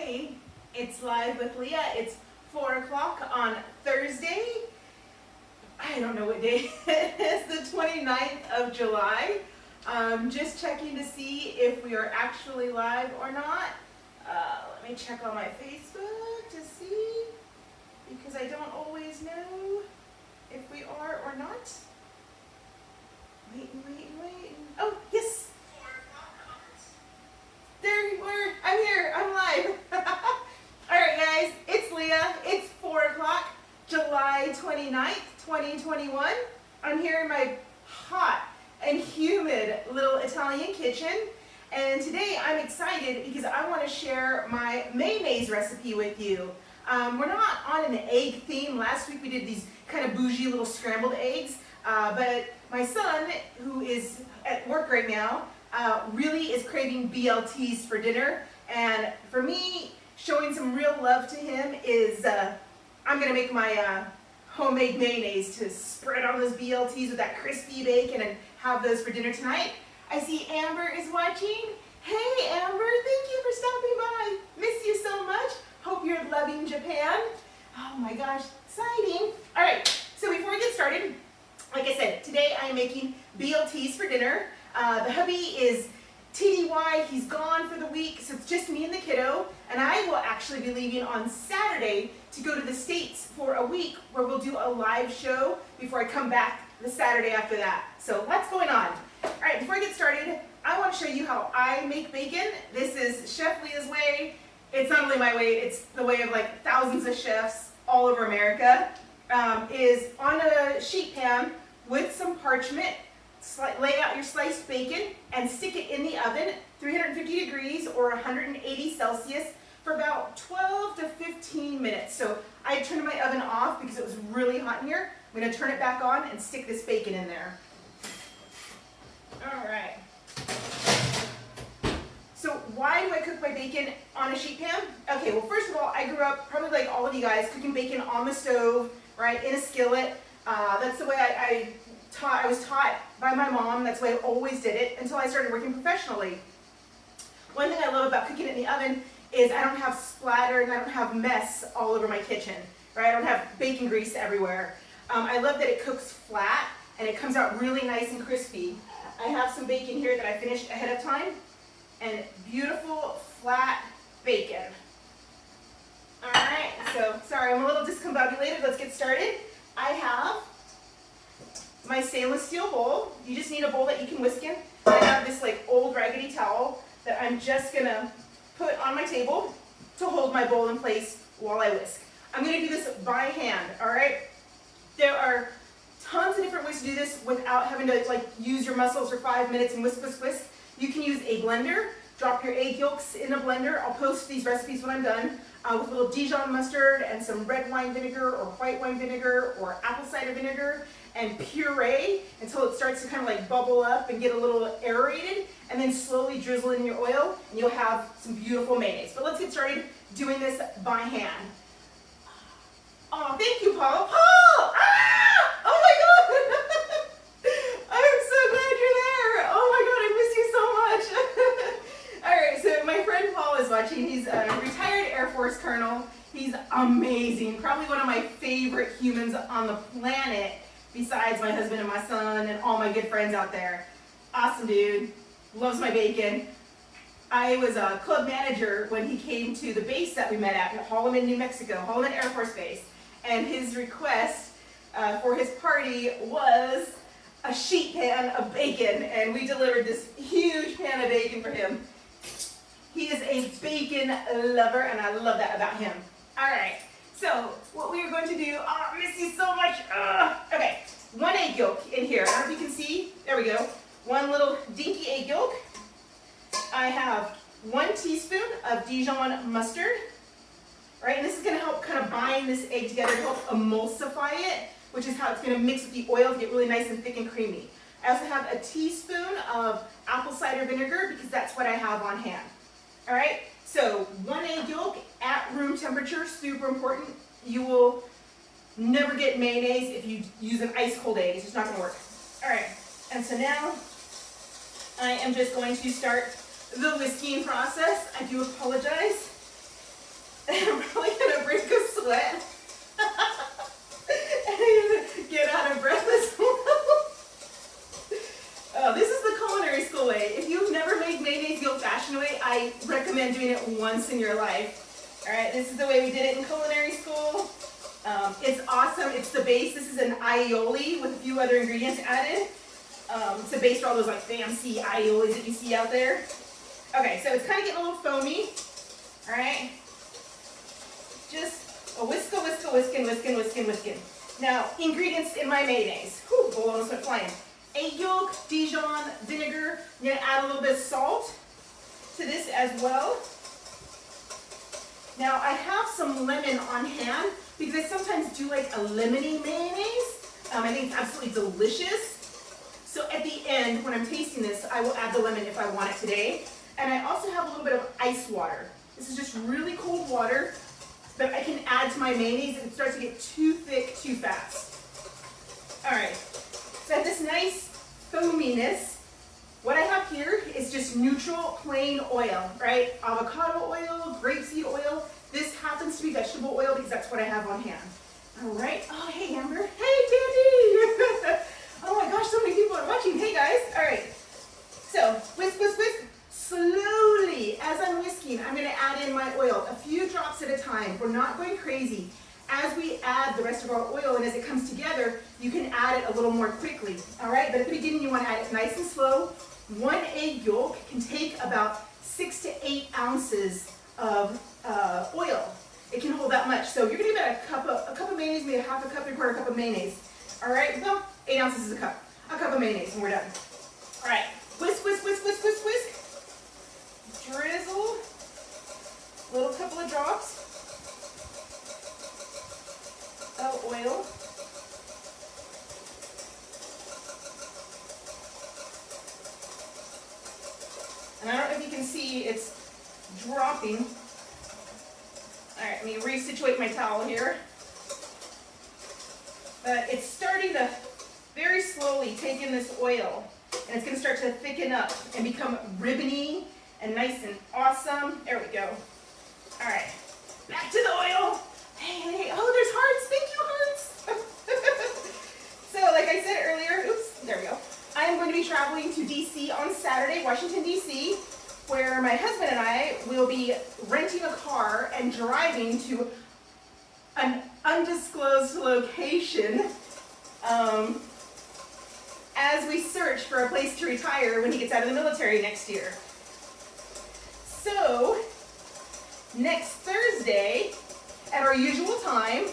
Hey, it's Live with Leah. It's 4 o'clock on Thursday. I don't know what day it is, the 29th of July. Just checking to see if we are actually live or not. Let me check on my Facebook to see, because I don't always know if we are or not. Waiting. Oh, yes! There you are. I'm here. I'm live. Alright guys, it's Leah. It's 4 o'clock, July 29th, 2021. I'm here in my hot and humid little Italian kitchen. And today I'm excited because I want to share my mayonnaise recipe with you. We're not on an egg theme. Last week we did these kind of bougie little scrambled eggs. But my son, who is at work right now, really is craving BLTs for dinner. And for me, showing some real love to him is I'm going to make my homemade mayonnaise to spread on those BLTs with that crispy bacon and have those for dinner tonight. I see Amber is watching. Hey Amber, thank you for stopping by. Miss you so much. Hope you're loving Japan. Oh my gosh, exciting. All right, so before we get started, like I said, today I am making BLTs for dinner. The hubby is TDY, he's gone for the week, so it's just me and the kiddo, and I will actually be leaving on Saturday to go to the States for a week where we'll do a live show before I come back the Saturday after that. So lots going on. All right, before I get started, I want to show you how I make bacon. This is Chef Leah's way. It's not only my way, it's the way of like thousands of chefs all over America. Is on a sheet pan with some parchment, lay out your sliced bacon and stick it in the oven, 350 degrees or 180 Celsius for about 12 to 15 minutes. So I turned my oven off because it was really hot in here. I'm going to turn it back on and stick this bacon in there. All right. So why do I cook my bacon on a sheet pan? Okay, well first of all, I grew up, probably like all of you guys, cooking bacon on the stove, right, in a skillet. That's the way I was taught by my mom. That's the way I always did it until I started working professionally. One thing I love about cooking it in the oven is I don't have splatter and I don't have mess all over my kitchen, right? I don't have bacon grease everywhere. I love that it cooks flat and it comes out really nice and crispy. I have some bacon here that I finished ahead of time, and beautiful flat bacon. All right, so sorry, I'm a little discombobulated. Let's get started. I have my stainless steel bowl. You just need a bowl that you can whisk in. I have this like old raggedy towel that I'm just gonna put on my table to hold my bowl in place while I whisk. I'm gonna do this by hand, all right? There are tons of different ways to do this without having to like use your muscles for 5 minutes and whisk, whisk, whisk. You can use a blender, drop your egg yolks in a blender. I'll post these recipes when I'm done, with a little Dijon mustard and some red wine vinegar or white wine vinegar or apple cider vinegar, and puree until it starts to kind of like bubble up and get a little aerated, and then slowly drizzle in your oil and you'll have some beautiful mayonnaise. But let's get started doing this by hand. Oh, thank you, Paul. Paul! Ah! Oh my God! I'm so glad you're there. Oh my God, I miss you so much. All right, so my friend Paul is watching. He's a retired Air Force colonel. He's amazing. Probably one of my favorite humans on the planet, besides my husband and my son and all my good friends out there. Awesome dude. Loves my bacon. I was a club manager when he came to the base that we met at Holloman, New Mexico, Holloman Air Force Base. And his request for his party was a sheet pan of bacon, and we delivered this huge pan of bacon for him. He is a bacon lover, and I love that about him. All right, so what we are going to do, oh, I miss you so much. Okay, 1 egg yolk in here. I don't know if you can see. There we go. 1 little dinky egg yolk. I have 1 teaspoon of Dijon mustard. Right, and this is going to help kind of bind this egg together to help emulsify it, which is how it's going to mix with the oil to get really nice and thick and creamy. I also have a teaspoon of apple cider vinegar because that's what I have on hand. All right, so 1 egg yolk at room temperature, super important. You will never get mayonnaise if you use an ice cold egg. It's just not going to work. All right, and so now I am just going to start the whisking process. I do apologize. I'm probably gonna break a sweat. And get out of breath as well. Oh, this is the culinary school way. If you've never made mayonnaise the old-fashioned way, I recommend doing it once in your life. All right, this is the way we did it in culinary school. It's awesome. It's the base. This is an aioli with a few other ingredients added. It's the base for all those like fancy aiolis that you see out there. Okay, so it's kind of getting a little foamy. All right, just a whiskin. Now, ingredients in my mayonnaise. Whew, bowl almost went flying. Egg yolk, Dijon, vinegar. I'm gonna add a little bit of salt to this as well. Now, I have some lemon on hand because I sometimes do like a lemony mayonnaise. I think it's absolutely delicious. So at the end, when I'm tasting this, I will add the lemon if I want it today. And I also have a little bit of ice water. This is just really cold water that I can add to my mayonnaise if it starts to get too thick too fast. All right, so I have this nice foaminess. What I have here is just neutral plain oil, right? Avocado oil, grapeseed oil. This happens to be vegetable oil because that's what I have on hand. All right, oh hey Amber, hey Candy. Oh my gosh, so many people are watching. Hey guys, all right. So whisk. Slowly, as I'm whisking, I'm gonna add in my oil, a few drops at a time. We're not going crazy. As we add the rest of our oil and as it comes together, you can add it a little more quickly, all right? But at the beginning, you wanna add it nice and slow. 1 egg yolk can take about 6 to 8 ounces of oil. It can hold that much. So you're gonna get a cup of mayonnaise, maybe a half a cup, 3/4 cup of mayonnaise. All right, well, 8 ounces is a cup of mayonnaise, and we're done. All right, whisk. Drizzle, little couple of drops of oil. And I don't know if you can see, it's dropping. All right, let me resituate my towel here. But it's starting to very slowly take in this oil, and it's gonna start to thicken up and become ribbony and nice and awesome. There we go. All right, back to the oil. Hey, oh, there's hearts. Thank you, hearts. So like I said earlier, oops, there we go. I am going to be traveling to DC on Saturday, Washington, DC, where my husband and I will be renting a car and driving to an undisclosed location as we search for a place to retire when he gets out of the military next year. So, next Thursday, at our usual time,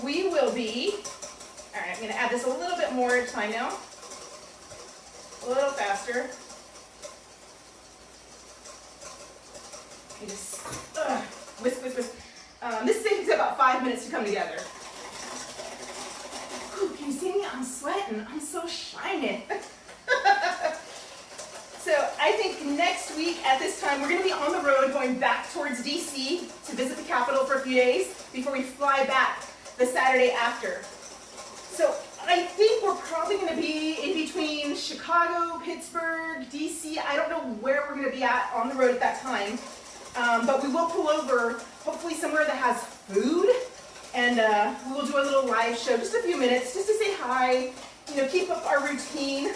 we will be, all right, I'm gonna add this a little bit more time now, a little faster. You just, whisk. This takes about 5 minutes to come together. Whew, can you see me? I'm sweating, I'm so shiny. So I think next week at this time, we're gonna be on the road going back towards DC to visit the Capitol for a few days before we fly back the Saturday after. So I think we're probably gonna be in between Chicago, Pittsburgh, DC. I don't know where we're gonna be at on the road at that time, but we will pull over hopefully somewhere that has food, and we will do a little live show, just a few minutes, just to say hi, you know, keep up our routine.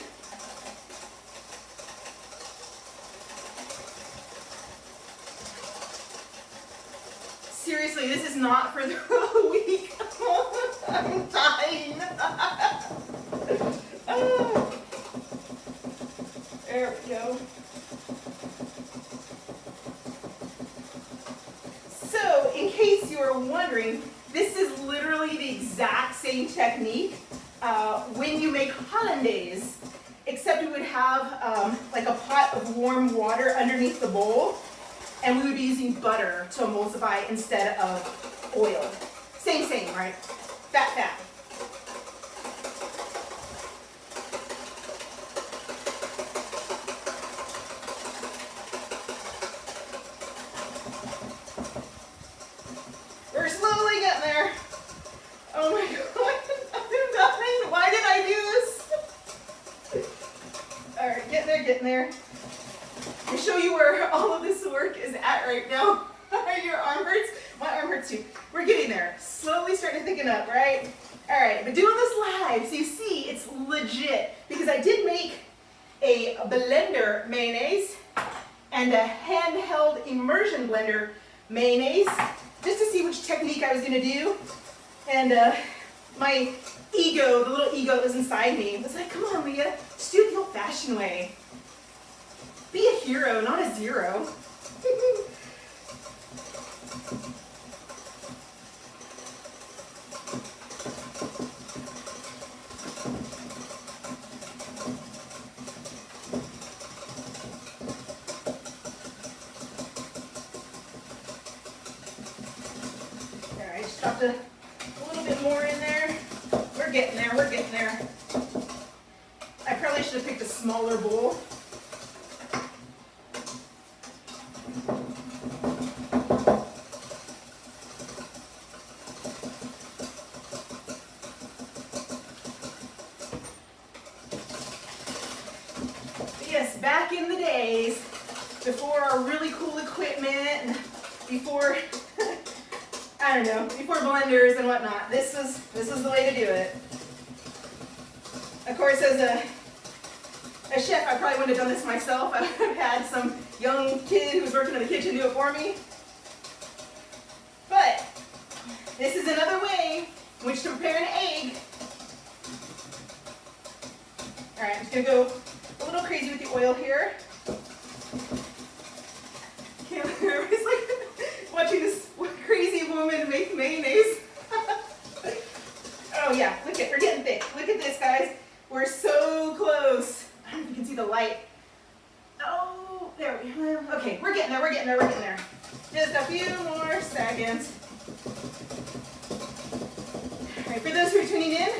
Seriously, this is not for the weak. I'm dying. Oh. There we go. So, in case you are wondering, this is literally the exact same technique when you make hollandaise, except we would have like a pot of warm water underneath the bowl, and we would be using butter to emulsify instead of oil. Same, right? Fat. We're slowly getting there. Oh my God, I'm dying. Why did I do this? All right, getting there. I'll show you where all of this work is at right now. Your arm hurts? My arm hurts too. We're getting there. Slowly starting to thicken up, right? All right, but doing this live, so you see it's legit because I did make a blender mayonnaise and a handheld immersion blender mayonnaise just to see which technique I was gonna do. And my ego, the little ego that was inside me, was like, come on, Leah, just do it the old-fashioned way. Be a hero, not a zero. All right, just dropped a little bit more in there. We're getting there, we're getting there. I probably should have picked a smaller bowl. Yes, back in the days, before our really cool equipment, before, I don't know, before blenders and whatnot, this was the way to do it. Of course, as a chef, I probably wouldn't have done this myself. I would have had some young kid who was working in the kitchen do it for me. But this is another way in which to prepare an egg. All right, I'm just gonna go a little crazy with the oil here. Everybody's like watching this crazy woman make mayonnaise. Oh yeah, look at, we're getting thick. Look at this, guys. We're so close. I don't know if you can see the light. Oh, there we go. Okay, we're getting there, we're getting there, we're getting there. Just a few more seconds. All right, for those who are tuning in,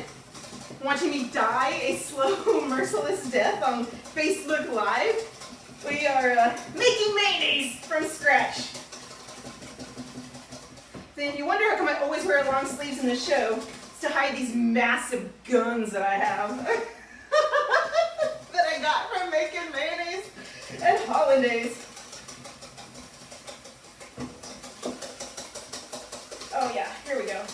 watching me die a slow, merciless death on Facebook Live, we are making mayonnaise from scratch. So if you wonder how come I always wear long sleeves in the show, it's to hide these massive guns that I have. That I got from making mayonnaise and hollandaise. Oh yeah, here we go.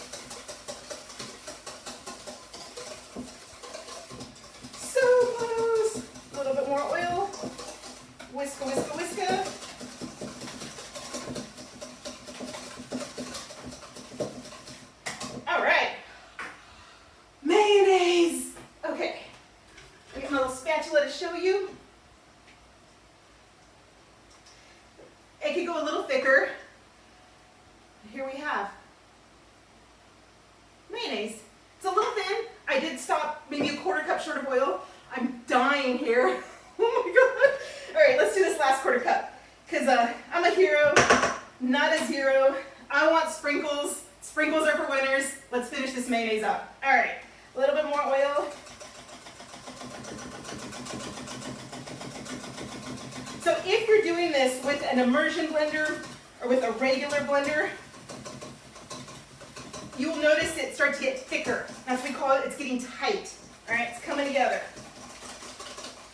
So close. A little bit more oil. Whiska, whiska, whiska. All right. Mayonnaise. Okay. I got my little spatula to show you. It could go a little thicker. Here we have mayonnaise. It's a little thin. I did stop maybe a quarter cup short of oil. I'm dying here. Oh my god. All right, let's do this last quarter cup. Because I'm a hero, not a zero. I want sprinkles. Sprinkles are for winners. Let's finish this mayonnaise up. All right, a little bit more oil. So if you're doing this with an immersion blender or with a regular blender, you will notice it starts to get thicker. That's what we call it, it's getting tight. All right, it's coming together.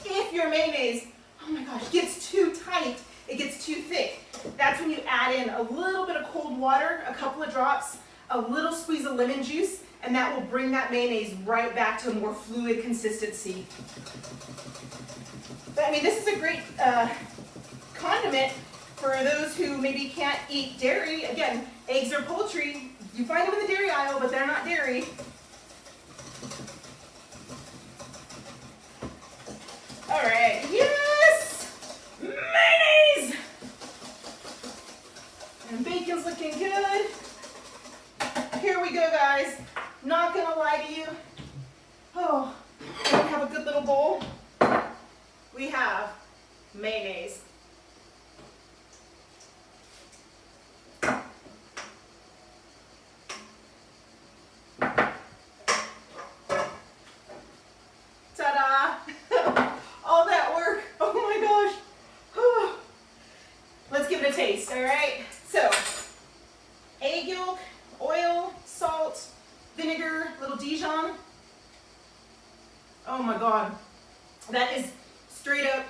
If your mayonnaise, oh my gosh, gets too tight, it gets too thick, that's when you add in a little bit of cold water, a couple of drops, a little squeeze of lemon juice, and that will bring that mayonnaise right back to a more fluid consistency. But I mean, this is a great condiment for those who maybe can't eat dairy. Again, eggs are poultry. You find them in the dairy aisle, but they're not dairy. All right, yes! Mayonnaise! And bacon's looking good. Here we go, guys. Not gonna lie to you. Oh, I don't have a good little bowl. We have mayonnaise. Ta-da! All that work. Oh my gosh. Whew. Let's give it a taste, all right? So, egg yolk, oil, salt, vinegar, little Dijon. Oh my God. That is straight up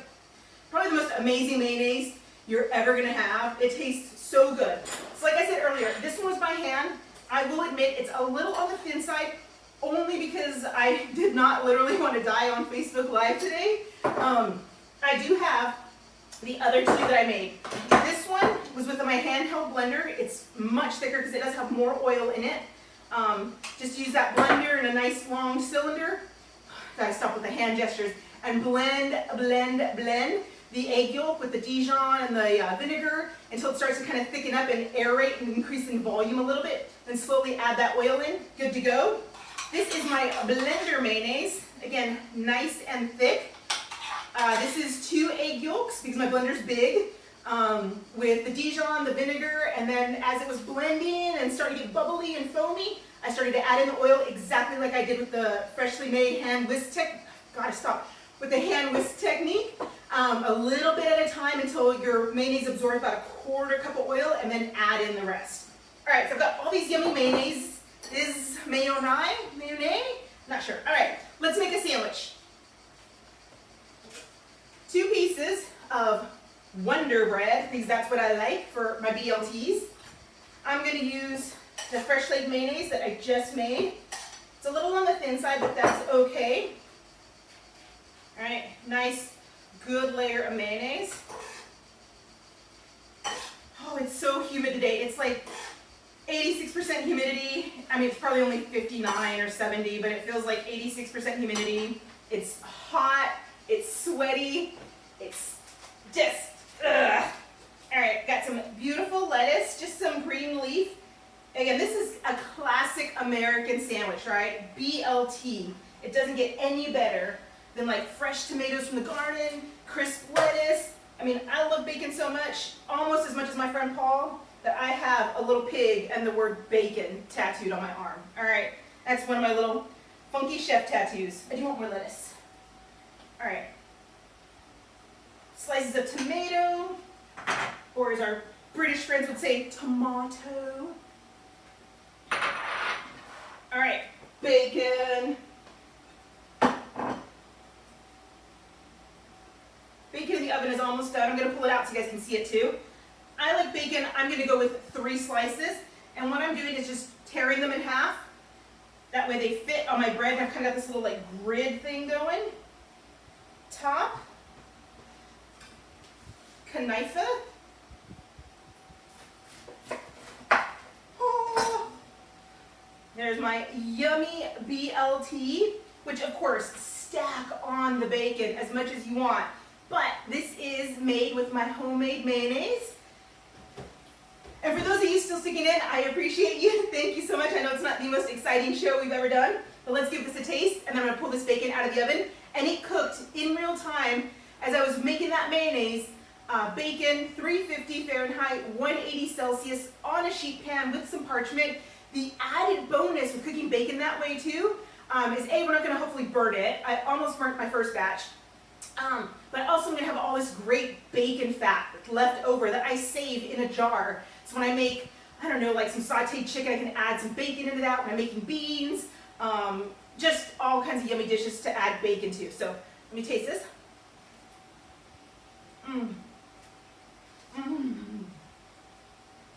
probably the most amazing mayonnaise you're ever gonna have. It tastes so good. So like I said earlier, this one was by hand. I will admit it's a little on the thin side, only because I did not literally want to die on Facebook Live today. I do have the other two that I made. This one was with my handheld blender. It's much thicker because it does have more oil in it. Just use that blender in a nice long cylinder. Gotta stop with the hand gestures. And blend, blend, blend the egg yolk with the Dijon and the vinegar until it starts to kind of thicken up and aerate and increase in volume a little bit. Then slowly add that oil in. Good to go. This is my blender mayonnaise. Again, nice and thick. This is 2 egg yolks because my blender's big. With the Dijon, the vinegar, and then as it was blending and starting to get bubbly and foamy, I started to add in the oil exactly like I did with the freshly made hand whisk with the hand whisk technique. A little bit at a time until your mayonnaise absorbs about 1/4 cup of oil, and then add in the rest. All right, so I've got all these yummy mayonnaise. Is mayonnaise? Not sure. All right, let's make a sandwich. 2 pieces of Wonder Bread, because that's what I like for my BLTs. I'm going to use the fresh laid mayonnaise that I just made. It's a little on the thin side, but that's okay. All right, nice, good layer of mayonnaise. Oh, it's so humid today. It's like 86% humidity. I mean, it's probably only 59 or 70, but it feels like 86% humidity. It's hot, it's sweaty, it's just, ugh. All right, got some beautiful lettuce, just some green leaf. Again, this is a classic American sandwich, right? BLT. It doesn't get any better than like fresh tomatoes from the garden, crisp lettuce. I mean, I love bacon so much, almost as much as my friend Paul, that I have a little pig and the word bacon tattooed on my arm. All right, that's one of my little funky chef tattoos. I do want more lettuce. All right. Slices of tomato, or as our British friends would say, tomato. All right, bacon. Bacon in the oven is almost done. I'm gonna pull it out so you guys can see it too. I like bacon, I'm gonna go with 3 slices. And what I'm doing is just tearing them in half. That way they fit on my bread. And I've kind of got this little like grid thing going. Top. Knife. Oh. There's my yummy BLT, which of course stack on the bacon as much as you want. But this is made with my homemade mayonnaise. And for those of you still sticking in, I appreciate you. Thank you so much. I know it's not the most exciting show we've ever done, but let's give this a taste. And then I'm gonna pull this bacon out of the oven. And it cooked in real time as I was making that mayonnaise. Bacon, 350 Fahrenheit, 180 Celsius on a sheet pan with some parchment. The added bonus with cooking bacon that way too is we're not gonna hopefully burn it. I almost burnt my first batch. But also I'm gonna have all this great bacon fat left over that I save in a jar. So when I make, I don't know, like some sauteed chicken, I can add some bacon into that. When I'm making beans, just all kinds of yummy dishes to add bacon to. So let me taste this.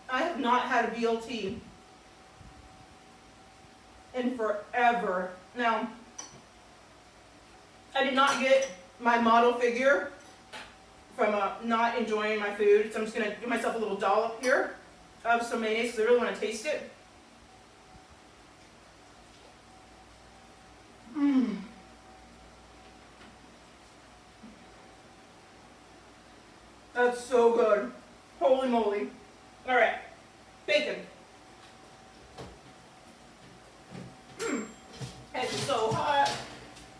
I have not had a BLT in forever. Now, I did not get my model figure from not enjoying my food, so I'm just going to give myself a little dollop here of some mayonnaise because I really want to taste it. That's so good. Holy moly. All right, bacon. It's so hot.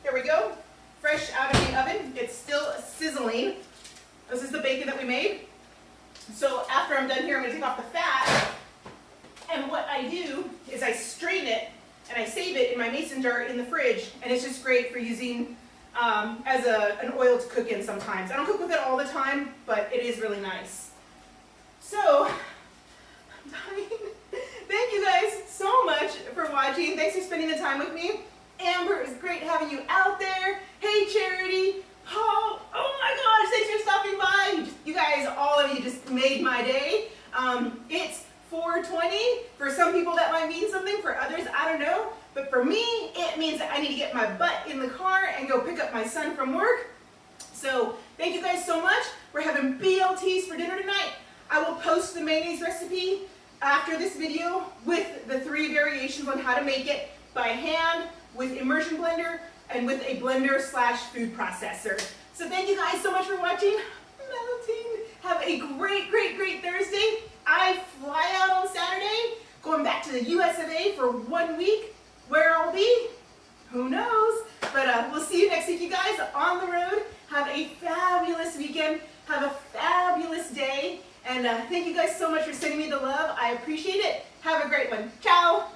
Here we go. Fresh out of the oven. It's still sizzling. This is the bacon that we made. So after I'm done here, I'm going to take off the fat. And what I do is I strain it and I save it in my mason jar in the fridge. And it's just great for using as an oil to cook in sometimes. I don't cook with it all the time, but it is really nice. So, I'm dying. Thank you guys so much for watching. Thanks for spending the time with me. Amber, it was great having you out there. Hey, Charity, Paul, oh my gosh, thanks for stopping by. You guys, all of you just made my day. It's 4:20. For some people that might mean something, for others I don't know. But for me, it means that I need to get my butt in the car and go pick up my son from work. So thank you guys so much. We're having BLTs for dinner tonight. I will post the mayonnaise recipe after this video with the 3 variations on how to make it by hand, with immersion blender, and with a blender/food processor. So thank you guys so much for watching. Melting. Have a great, great, great Thursday. I fly out on Saturday, going back to the US of A for 1 week. Where I'll be, who knows? But we'll see you next week, you guys, on the road. Have a fabulous weekend. Have a fabulous day. And thank you guys so much for sending me the love. I appreciate it. Have a great one. Ciao.